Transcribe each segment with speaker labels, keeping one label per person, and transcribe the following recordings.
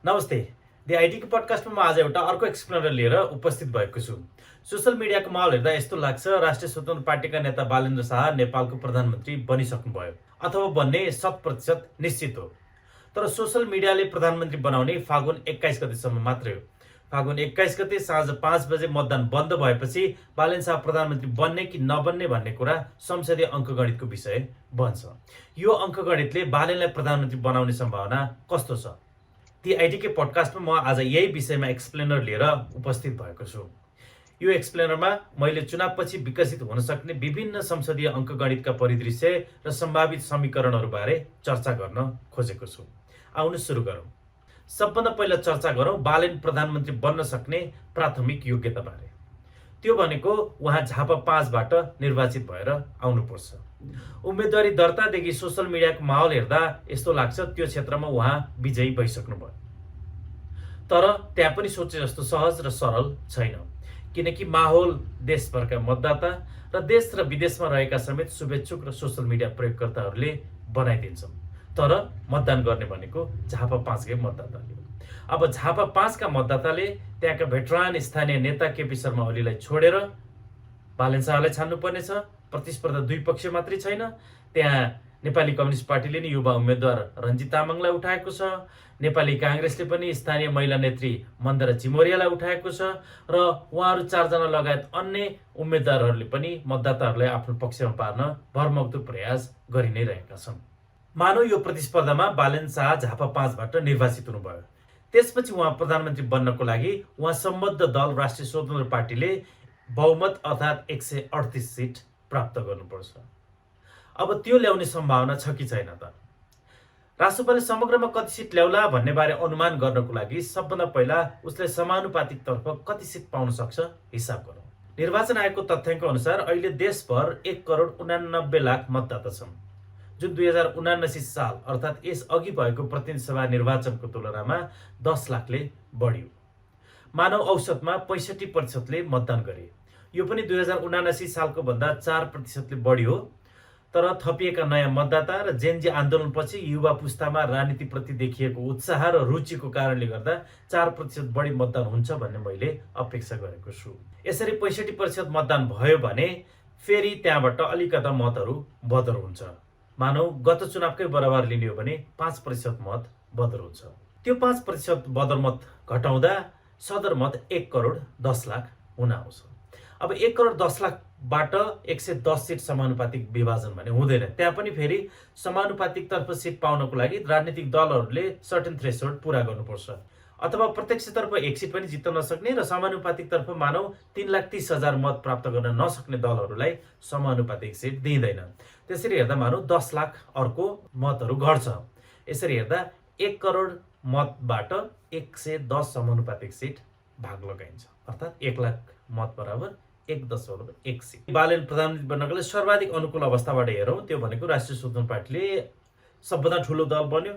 Speaker 1: नमस्ते। दि आइडीको पडकास्टमा म आज एउटा अर्को एक्सप्लेनर लिएर उपस्थित भएको छु। सोसल मिडियाको माहौल हेर्दा यस्तो लाग्छ राष्ट्रिय स्वतन्त्र पार्टीका नेता बालेन्द्र शाह नेपालको प्रधानमन्त्री बनिसक्नुभयो अथवा बन्ने 100% निश्चित हो। तर सोसल मिडियाले प्रधानमन्त्री बनाउने फागुन 21 गतेसम्म मात्रै हो। फागुन 21 गते साँझ 5 बजे मतदान बन्द भएपछि बालेन्द्र शाह प्रधानमन्त्री बन्ने कि नबन्ने भन्ने कुरा संसदीय अङ्कगणितको विषय बन्छ। यो अङ्कगणितले बालेनलाई प्रधानमन्त्री बनाउने सम्भावना कस्तो छ? ती आइडीके पडकास्टमा म आज यही विषयमा एक्सप्लेनर लिएर उपस्थित भएको छु। यो एक्सप्लेनरमा मैले चुनावपछि विकसित हुन सक्ने विभिन्न संसदीय अङ्कगणितका परिदृश्य र सम्भावित समीकरणहरूबारे चर्चा गर्न खोजेको छु। आउनु सुरु गरौँ। सबभन्दा पहिला चर्चा गरौँ बालेन प्रधानमन्त्री बन्न सक्ने प्राथमिक योग्यताबारे। त्यो भनेको उहाँ झापा 5बाट निर्वाचित भएर आउनुपर्छ। उम्मेदवारी दर्तादेखि सोसल मिडियाको माहौल हेर्दा यस्तो लाग्छ त्यो क्षेत्रमा उहाँ विजयी भइसक्नुभयो। तर त्यहाँ पनि सोचे जस्तो सहज र सरल छैन, किनकि माहौल देशभरका मतदाता र देश र विदेशमा रहेका समेत शुभेच्छुक र सोसल मिडिया प्रयोगकर्ताहरूले बनाइदिन्छन्। तर मतदान गर्ने भनेको झापा 5कै मतदाताले हो। अब झापा 5का मतदाताले त्यहाँका भेटरान स्थानीय नेता केपी शर्मा ओलीलाई छोडेर बालेन्द्र शाहलाई छान्नुपर्नेछ। प्रतिस्पर्धा दुई पक्ष मात्रै छैन, त्यहाँ नेपाली कम्युनिस्ट पार्टीले नि युवा उम्मेद्वार रञ्जित तामाङलाई उठाएको छ, नेपाली काङ्ग्रेसले पनि स्थानीय महिला नेत्री मन्दरा चिमोरियालाई उठाएको छ र उहाँहरू 4 जना लगायत अन्य उम्मेद्वारहरूले पनि मतदाताहरूलाई आफ्नो पक्षमा पार्न भरमग्दो प्रयास गरि नै रहेका छन्। मानौ यो प्रतिस्पर्धामा बालेन्द्र शाह झापा 5बाट निर्वाचित हुनुभयो। त्यसपछि उहाँ प्रधानमन्त्री बन्नको लागि उहाँ सम्बद्ध दल राष्ट्रिय स्वतन्त्र पार्टीले बहुमत अर्थात् 138 सिट प्राप्त गर्नुपर्छ। अब त्यो ल्याउने सम्भावना छ कि छैन त? राष्ट्रपतिले समग्रमा कति सिट ल्याउला भन्ने बारे अनुमान गर्नको लागि सबभन्दा पहिला उसले समानुपातिक तर्फ कति सिट पाउन सक्छ हिसाब गरौँ। निर्वाचन आयोगको तथ्याङ्क अनुसार अहिले देशभर 1,89,00,000 मतदाता छन्, जुन 2079 साल अर्थात् यस अघि भएको प्रतिनिधि सभा निर्वाचनको तुलनामा 10 लाखले बढी हो। मानव औसतमा 65%ले मतदान गरे। यो पनि 2079 सालको भन्दा 4%ले बढी हो। तर थपिएका नयाँ मतदाता र जेनजी आन्दोलनपछि युवा पुस्तामा राजनीतिप्रति देखिएको उत्साह र रुचिको कारणले गर्दा 4% बढी मतदान हुन्छ भन्ने मैले अपेक्षा गरेको छु। यसरी 65% मतदान भयो भने फेरि त्यहाँबाट अलिकता मतहरू बदर हुन्छ। मानौ गत चुनावकै बराबर लिने हो भने 5% मत बदर हुन्छ। त्यो 5% बदर मत घटाउँदा सदर मत 1,10,00,000 हुन आउँछ। अब 1,10,00,000बाट 110 सिट समानुपातिक विभाजन भने हुँदैन। त्यहाँ पनि फेरि समानुपातिक तर्फ सिट पाउनको लागि राजनीतिक दलहरूले सर्टेन थ्रेसहोल्ड पुरा गर्नुपर्छ, अथवा प्रत्यक्षतर्फ 1 सिट पनि जित्न नसक्ने र समानुपातिक तर्फ मानौ 3,30,000 मत प्राप्त गर्न नसक्ने दलहरूलाई समानुपातिक सिट दिइँदैन। त्यसरी हेर्दा मानौ 10 लाख अर्को मतहरू घट्छ। यसरी हेर्दा 1 करोड मतबाट 110 समानुपातिक सिट भाग लगाइन्छ, अर्थात् 1 लाख मत बराबर 1.1 सिट। बालेन प्रधानमन्त्री बन्नको लागि सर्वाधिक अनुकूल अवस्थाबाट हेरौँ, त्यो भनेको राष्ट्रिय स्वतन्त्र पार्टीले सबभन्दा ठुलो दल बन्यो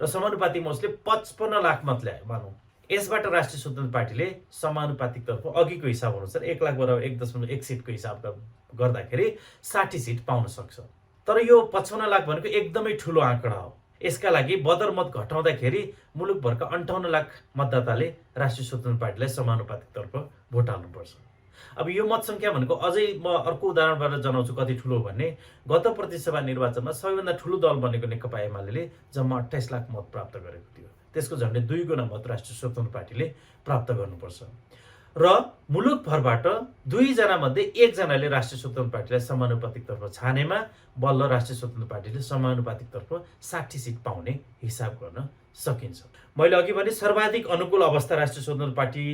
Speaker 1: र समानुपातिकमा उसले 55 लाख मत ल्यायो मानौँ। यसबाट राष्ट्रिय स्वतन्त्र पार्टीले समानुपातिक तर्फ अघिको हिसाब अनुसार 1 लाख बराबर 1.1 सिटको हिसाब गर्दाखेरि 60 सिट पाउन सक्छ। तर यो 55 लाख भनेको एकदमै ठुलो आँकडा हो। यसका लागि बदर मत घटाउँदाखेरि मुलुकभरका 58 लाख मतदाताले राष्ट्रिय स्वतन्त्र पार्टीलाई समानुपातिक तर्फ भोट हाल्नुपर्छ। अब यो मत सङ्ख्या भनेको अझै म अर्को उदाहरणबाट जनाउँछु कति ठुलो भन्ने। गत प्रतिसभा निर्वाचनमा सबैभन्दा ठुलो दल बनेको नेकपा एमाले जम्मा 28 लाख मत प्राप्त गरेको थियो। त्यसको झन्डै 2 गुणा मत राष्ट्रिय स्वतन्त्र पार्टीले प्राप्त गर्नुपर्छ र मुलुकभरबाट 2 जना मध्ये 1 जनाले राष्ट्रिय स्वतन्त्र पार्टीलाई समानुपातिक तर्फ छानेमा बल्ल राष्ट्रिय स्वतन्त्र पार्टीले समानुपातिक तर्फ 60 सिट पाउने हिसाब गर्न सकिन्छ। मैले अघि भने सर्वाधिक अनुकूल अवस्था राष्ट्रिय स्वतन्त्र पार्टी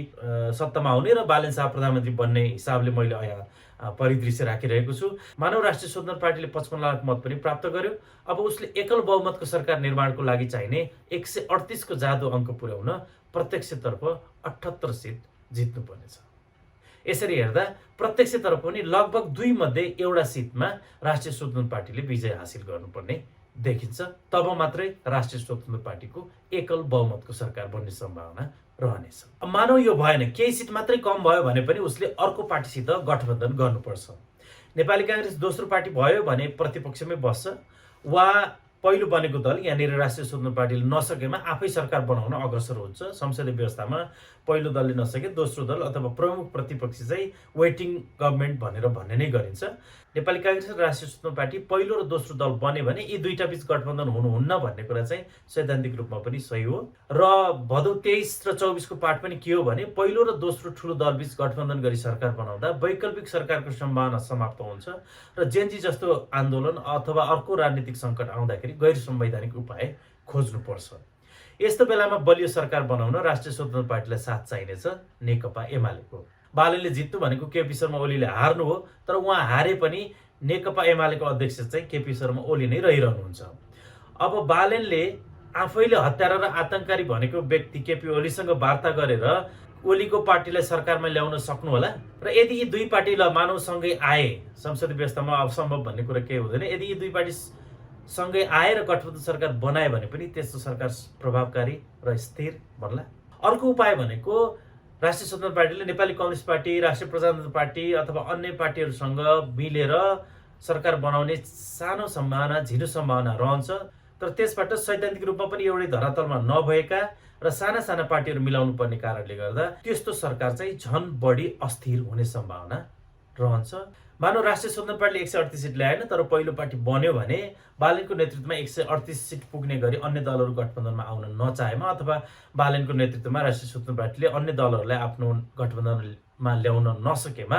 Speaker 1: सत्तामा आउने र बालेन्द्र शाह प्रधानमन्त्री बन्ने हिसाबले मैले यहाँ परिदृश्य राखिरहेको छु। मानव राष्ट्रिय स्वतन्त्र पार्टीले 55 लाख मत पनि प्राप्त गर्यो। अब उसले एकल बहुमतको सरकार निर्माणको लागि चाहिने 138 को जादु अङ्क पुर्याउन प्रत्यक्षतर्फ 78 सिट जित्नुपर्नेछ। यसरी हेर्दा प्रत्यक्षतर्फ पनि लगभग 2 मध्ये एउटा सिटमा राष्ट्रिय स्वतन्त्र पार्टीले विजय हासिल गर्नुपर्ने देखिन्छ। तब मात्रै राष्ट्रिय स्वतन्त्र पार्टीको एकल बहुमतको सरकार बन्ने सम्भावना रहनेछ। अब मानौ यो भएन, केही सिट मात्रै कम भयो भने पनि उसले अर्को पार्टीसित गठबन्धन गर्नुपर्छ। नेपाली काङ्ग्रेस दोस्रो पार्टी भयो भने प्रतिपक्षमै बस्छ वा पहिलो बनेको दल यहाँनिर राष्ट्रिय स्वतन्त्र पार्टीले नसकेमा आफै सरकार बनाउन अग्रसर हुन्छ। संसदीय व्यवस्थामा पहिलो दलले नसके दोस्रो दल अथवा प्रमुख प्रतिपक्षी चाहिँ वेटिङ गभर्मेन्ट भनेर भन्ने नै गरिन्छ। नेपाली कांग्रेस र राष्ट्रिय स्वतन्त्र पार्टी पहिलो र दोस्रो दल बन्यो भने यी दुईटा बीच गठबन्धन हुनुहुन्न भन्ने कुरा चाहिँ सैद्धान्तिक रूपमा पनि सही हो। र भदौ 23 र 24 को पाठ पनि के हो भने पहिलो र दोस्रो ठुलो दल बीच गठबन्धन गरी सरकार बनाउँदा वैकल्पिक सरकारको सम्भावना समाप्त हुन्छ र जेनजी जस्तो आन्दोलन अथवा अर्को राजनीतिक सङ्कट आउँदाखेरि गैर संवैधानिक उपाय खोज्नुपर्छ। यस्तो बेलामा बलियो सरकार बनाउन राष्ट्रिय स्वतन्त्र पार्टीलाई साथ चाहिनेछ नेकपा एमालेको। बालनले जित्नु भनेको केपी शर्मा ओलीले हार्नु हो, तर उहाँ हारे पनि नेकपा एमालेको अध्यक्ष चाहिँ केपी शर्मा ओली नै रहिरहनुहुन्छ। अब बालनले आफैले हत्यारा र आतंककारी भनेको व्यक्ति केपी ओलीसँग वार्ता गरेर ओलीको पार्टीलाई सरकारमा ल्याउन सक्नु होला र यदि यी दुई पार्टीलाई मानव सँगै आए, संसदीय व्यवस्थामा असम्भव भन्ने कुरा केही हुँदैन, यदि यी दुई पार्टी सँगै आएर गठबन्धन सरकार बनाए भने पनि त्यस्तो सरकार प्रभावकारी र स्थिर बन्ला। अर्को उपाय भनेको राष्ट्रिय स्वतन्त्र पार्टीले नेपाली कम्युनिस्ट पार्टी, राष्ट्रिय प्रजातन्त्र पार्टी अथवा अन्य पार्टीहरूसँग मिलेर सरकार बनाउने सानो सम्भावना, झिनो सम्भावना रहन्छ। तर त्यसबाट सैद्धान्तिक रूपमा पनि एउटै धरातलमा नभएका र साना साना पार्टीहरू मिलाउनु पर्ने कारणले गर्दा त्यस्तो सरकार चाहिँ झन बढी अस्थिर हुने सम्भावना रहन्छ। मानव राष्ट्रिय स्वतन्त्र पार्टीले 138 सिट ल्याएन, तर पहिलो पार्टी बन्यो भने बालनको नेतृत्वमा 138 सिट पुग्ने गरी अन्य दलहरू गठबन्धनमा आउन नचाहेमा अथवा बालनको नेतृत्वमा राष्ट्रिय स्वतन्त्र पार्टीले अन्य दलहरूलाई आफ्नो गठबन्धनमा ल्याउन नसकेमा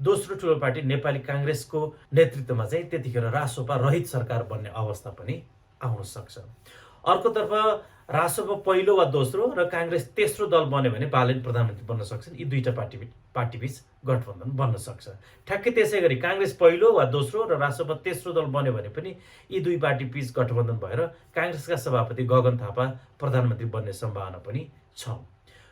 Speaker 1: दोस्रो ठुलो पार्टी नेपाली कांग्रेसको नेतृत्वमा चाहिँ त्यतिखेर रासोपा रहित सरकार बन्ने अवस्था पनि आउन सक्छ। अर्कोतर्फ रासोपा पहिलो वा दोस्रो र कांग्रेस तेस्रो दल बन्यो भने बालन प्रधानमन्त्री बन्न सक्छन्। यी दुईटा पार्टीबीच गठबन्धन बन्न सक्छ। ठ्याक्कै त्यसै गरी कांग्रेस पहिलो वा दोस्रो र रासोपा तेस्रो दल बन्यो भने पनि यी दुई पार्टीबीच गठबन्धन भएर कांग्रेसका सभापति गगन थापा प्रधानमन्त्री बन्ने सम्भावना पनि छ।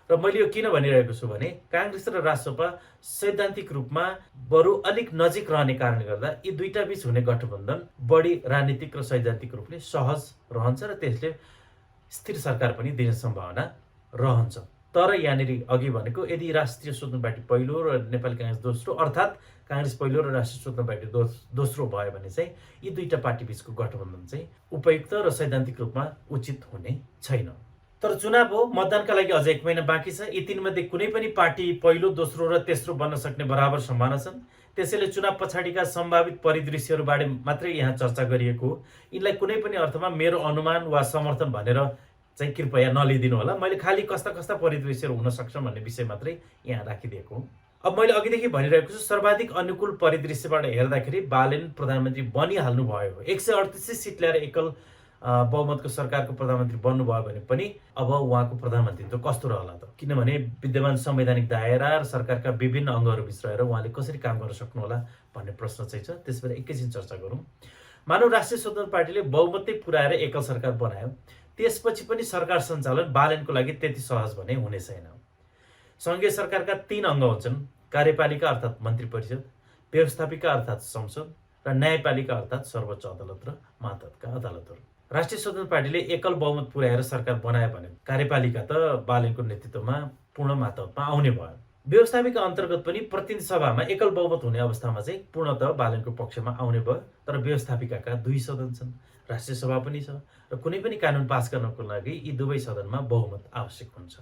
Speaker 1: र मैले यो किन भनिरहेको छु भने कांग्रेस र रासोपा सैद्धान्तिक रूपमा बरु अलिक नजिक रहने कारणले गर्दा यी दुईटा बीच हुने गठबन्धन बढी राजनीतिक र सैद्धान्तिक रूपले सहज रहन्छ र त्यसले स्थिर सरकार पनि दिने सम्भावना रहन्छ। तर यहाँनिर अघि भनेको यदि राष्ट्रिय स्वतन्त्र पार्टी पहिलो र नेपाली कांग्रेस दोस्रो, अर्थात् कांग्रेस पहिलो र राष्ट्रिय स्वतन्त्र पार्टी दोस्रो भयो भने चाहिँ यी दुईटा पार्टी बीचको गठबन्धन चाहिँ उपयुक्त र सैद्धान्तिक रूपमा उचित हुने छैन। तर चुनाव हो, मतदानका लागि अझ 1 महिना बाँकी छ। यी तीनमध्ये कुनै पनि पार्टी पहिलो, दोस्रो र तेस्रो बन्न सक्ने बराबर सम्भावना छन्। त्यसैले चुनाव पछाडिका सम्भावित परिदृश्यहरूबारे मात्रै यहाँ चर्चा गरिएको हो। यिनलाई कुनै पनि अर्थमा मेरो अनुमान वा समर्थन भनेर चाहिँ कृपया नलिदिनु होला। मैले खालि कस्ता कस्ता परिदृश्यहरू हुन सक्छन् भन्ने विषय मात्रै यहाँ राखिदिएको हुँ। अब मैले अघिदेखि भनिरहेको छु, सर्वाधिक अनुकूल परिदृश्यबाट हेर्दाखेरि बालन प्रधानमन्त्री बनिहाल्नु भयो। 138 सिट ल्याएर एकल बहुमतको सरकारको प्रधानमन्त्री बन्नुभयो भने पनि अब उहाँको प्रधानमन्त्रीत्व कस्तो रहला त? किनभने विद्यमान संवैधानिक दायरा र सरकारका विभिन्न अङ्गहरू बीच रहेर उहाँले कसरी काम गर्न सक्नुहोला भन्ने प्रश्न चाहिँ छ। त्यसबाट एकैछिन चर्चा गरौँ। मानव राष्ट्रिय स्वतन्त्र पार्टीले बहुमतै पुर्याएर एकल सरकार बनायो, त्यसपछि पनि सरकार सञ्चालन बालनको लागि त्यति सहज भने हुने छैन। संघीय सरकारका 3 अङ्ग हुन्छन्, कार्यपालिका अर्थात् मन्त्री परिषद, व्यवस्थापिका अर्थात् संसद र न्यायपालिका अर्थात् सर्वोच्च अदालत र मातहतका अदालतहरू। राष्ट्रिय स्वतन्त्र पार्टीले एकल बहुमत पुर्याएर सरकार बनायो भने कार्यपालिका त बालनको नेतृत्वमा पूर्ण मातहतमा आउने भयो। व्यवस्थापिका अन्तर्गत पनि प्रतिनिधि सभामा एकल बहुमत हुने अवस्थामा चाहिँ पूर्णतः बालनको पक्षमा आउने भयो। तर व्यवस्थापिकाका 2 सदन छन्, राष्ट्रिय सभा पनि छ र कुनै पनि कानुन पास गर्नको लागि यी दुवै सदनमा बहुमत आवश्यक हुन्छ।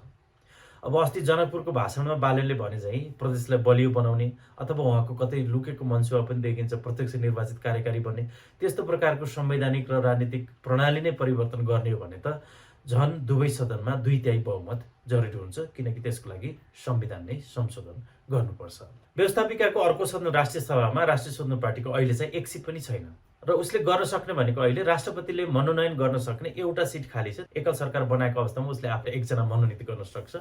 Speaker 1: अब अस्ति जनकपुरको भाषणमा बालनले भने चाहिँ प्रदेशलाई बलियो बनाउने अथवा उहाँको कतै लुकेको मनसुवा पनि देखिन्छ प्रत्यक्ष निर्वाचित कार्यकारी बन्ने, त्यस्तो प्रकारको संवैधानिक र राजनीतिक प्रणाली नै परिवर्तन गर्ने हो भने त झन् दुवै सदनमा 2/3 बहुमत जरुरी हुन्छ, किनकि त्यसको लागि संविधान नै संशोधन गर्नुपर्छ। व्यवस्थापिकाको अर्को सदन राष्ट्रिय सभामा राष्ट्रिय स्वतन्त्र पार्टीको अहिले चाहिँ 1 सिट पनि छैन र उसले गर्न सक्ने भनेको अहिले राष्ट्रपतिले मनोनयन गर्न सक्ने एउटा सिट खाली छ। एकल सरकार बनाएको अवस्थामा उसले आफूले 1 जना मनोनित गर्न सक्छ।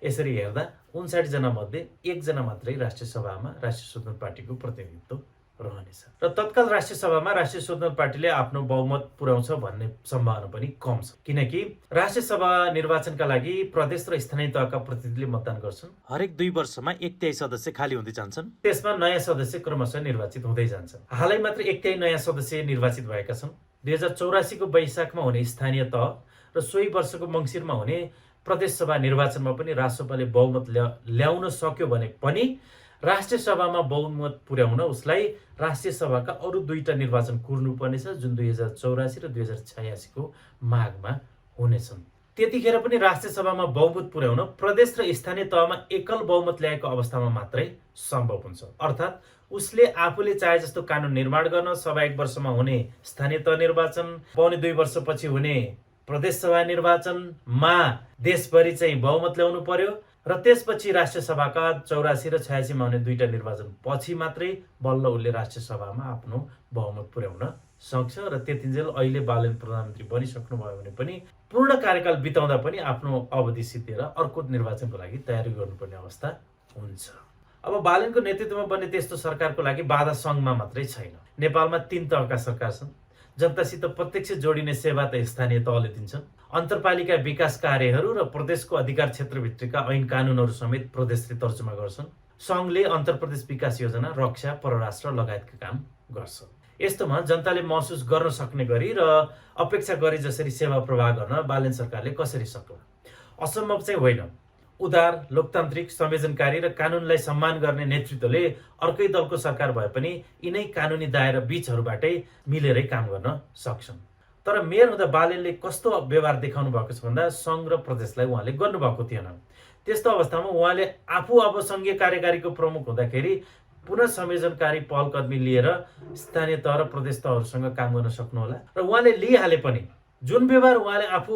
Speaker 1: यसरी हेर्दा 59 जना मध्ये 1 जना मात्रै राष्ट्रिय सभामा राष्ट्रिय स्वतन्त्र पार्टीको प्रतिनिधित्व रहनेछ र तत्काल राष्ट्रिय सभामा राष्ट्रिय स्वतन्त्र पार्टीले आफ्नो बहुमत पुर्याउँछ भन्ने सम्भावना पनि कम छ, किनकि राष्ट्रिय सभा निर्वाचनका लागि प्रदेश र स्थानीय तहका प्रतिनिधिले मतदान गर्छन्। हरेक 2 वर्षमा 1/3 सदस्य खाली हुँदै जान्छन्, त्यसमा नयाँ सदस्य क्रमशः निर्वाचित हुँदै जान्छन्। हालै मात्र 1/3 नयाँ सदस्य निर्वाचित भएका छन्। 2084 को वैशाखमा हुने स्थानीय तह र सोही वर्षको मङ्सिरमा हुने प्रदेश सभा निर्वाचनमा पनि राष्ट्रसभाले बहुमत ल्याउन सक्यो भने पनि राष्ट्रिय सभामा बहुमत पुर्याउन उसलाई राष्ट्रिय सभाका अरू 2टा निर्वाचन कुर्नुपर्नेछ, जुन 2084 र 2086को माघमा हुनेछन्। त्यतिखेर पनि राष्ट्रिय सभामा बहुमत पुर्याउन प्रदेश र स्थानीय तहमा एकल बहुमत ल्याएको अवस्थामा मात्रै सम्भव हुन्छ। अर्थात् उसले आफूले चाहे जस्तो कानुन निर्माण गर्न सभा 1 वर्षमा हुने स्थानीय तह निर्वाचन, पौने 2 वर्षपछि हुने प्रदेश सभा निर्वाचनमा देशभरि चाहिँ बहुमत ल्याउनु पर्यो र त्यसपछि राष्ट्रिय सभाका 84 र 86मा हुने 2टा निर्वाचन पछि मात्रै बल्ल उसले राष्ट्रिय सभामा आफ्नो बहुमत पुर्याउन सक्छ। र त्यतिन्जेल अहिले बालेन प्रधानमन्त्री बनिसक्नुभयो भने पनि पूर्ण कार्यकाल बिताउँदा पनि आफ्नो अवधि सिद्धिएर अर्को निर्वाचनको लागि तयारी गर्नुपर्ने अवस्था हुन्छ। अब बालेनको नेतृत्वमा बन्ने त्यस्तो सरकारको लागि बाधा सङ्घमा मात्रै छैन। नेपालमा 3 तहका सरकार छन्। जनतासित प्रत्यक्ष जोडिने सेवा त स्थानीय तहले दिन्छन्। अन्तरपालिका विकास कार्यहरू र प्रदेशको अधिकार क्षेत्रभित्रका ऐन कानुनहरू समेत प्रदेशले तर्जुमा गर्छन्। सङ्घले अन्तरप्रदेश विकास योजना, रक्षा, परराष्ट्र लगायतका काम गर्छ। यस्तोमा जनताले महसुस गर्न सक्ने गरी र अपेक्षा गरे जसरी सेवा प्रवाह गर्न बालेन सरकारले कसरी सक्ला? असम्भव चाहिँ होइन। उदार, लोकतान्त्रिक, संवेदनकारी र कानुनलाई सम्मान गर्ने नेतृत्वले अर्कै दलको सरकार भए पनि यिनै कानुनी दायरा बीचहरूबाटै मिलेरै काम गर्न सक्छन्। तर मेयर हुँदा बालेनले कस्तो व्यवहार देखाउनु भएको छ भन्दा सङ्घ र प्रदेशलाई उहाँले गर्नुभएको थिएन। त्यस्तो अवस्थामा उहाँले आफू अब सङ्घीय कार्यकारीको प्रमुख हुँदाखेरि पुनः संवेदनकारी पहलकदमी लिएर स्थानीय तह र प्रदेश तहहरूसँग काम गर्न सक्नुहोला। र उहाँले लिइहाले पनि जुन व्यवहार उहाँले आफू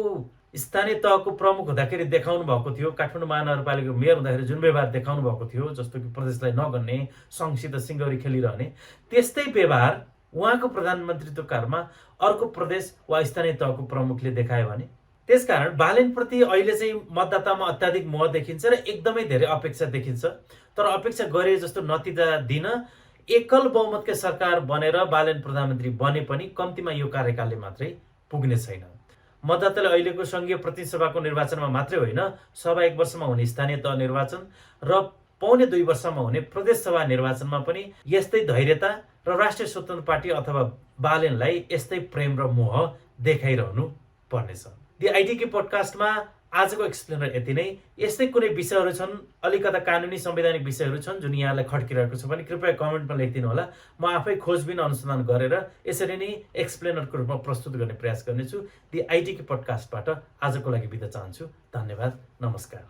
Speaker 1: स्थानीय तहको प्रमुख हुँदाखेरि देखाउनु भएको थियो, काठमाडौँ महानगरपालिकाको मेयर हुँदाखेरि जुन व्यवहार देखाउनु भएको थियो, जस्तो कि प्रदेशलाई नगर्ने, सङ्घसित सिङ्गौरी खेलिरहने, त्यस्तै व्यवहार उहाँको प्रधानमन्त्रीत्व कालमा अर्को प्रदेश वा स्थानीय तहको प्रमुखले देखायो भने त्यसकारण बालेनप्रति अहिले चाहिँ मतदातामा अत्याधिक मोह देखिन्छ र एकदमै धेरै अपेक्षा देखिन्छ। तर अपेक्षा गरे जस्तो नतिजा दिन एकल बहुमतकै सरकार बनेर बालेन प्रधानमन्त्री बने पनि कम्तीमा यो कार्यकालले मात्रै पुग्ने छैन। मतदाताले अहिलेको सङ्घीय प्रतिनिधि सभाको निर्वाचनमा मात्रै होइन, सभा 1 वर्षमा हुने स्थानीय तह निर्वाचन र पौने 2 वर्षमा हुने प्रदेश सभा निर्वाचनमा पनि यस्तै धैर्यता र राष्ट्रिय स्वतन्त्र पार्टी अथवा बालेनलाई यस्तै प्रेम र मोह देखाइरहनु पर्नेछ। दि आइटिके पोडकास्टमा आजको एक्सप्लेनर यति नै। यस्तै कुनै विषयहरू छन्, अलिकता कानुनी संवैधानिक विषयहरू छन् जुन यहाँलाई खड्किरहेको छ भने कृपया कमेन्टमा लेखिदिनु होला। म आफै खोजबिन अनुसन्धान गरेर यसरी नै एक्सप्लेनरको रूपमा प्रस्तुत गर्ने प्रयास गर्नेछु। दि आइटिके पोडकास्टबाट आजको लागि बिदा चाहन्छु। धन्यवाद, नमस्कार।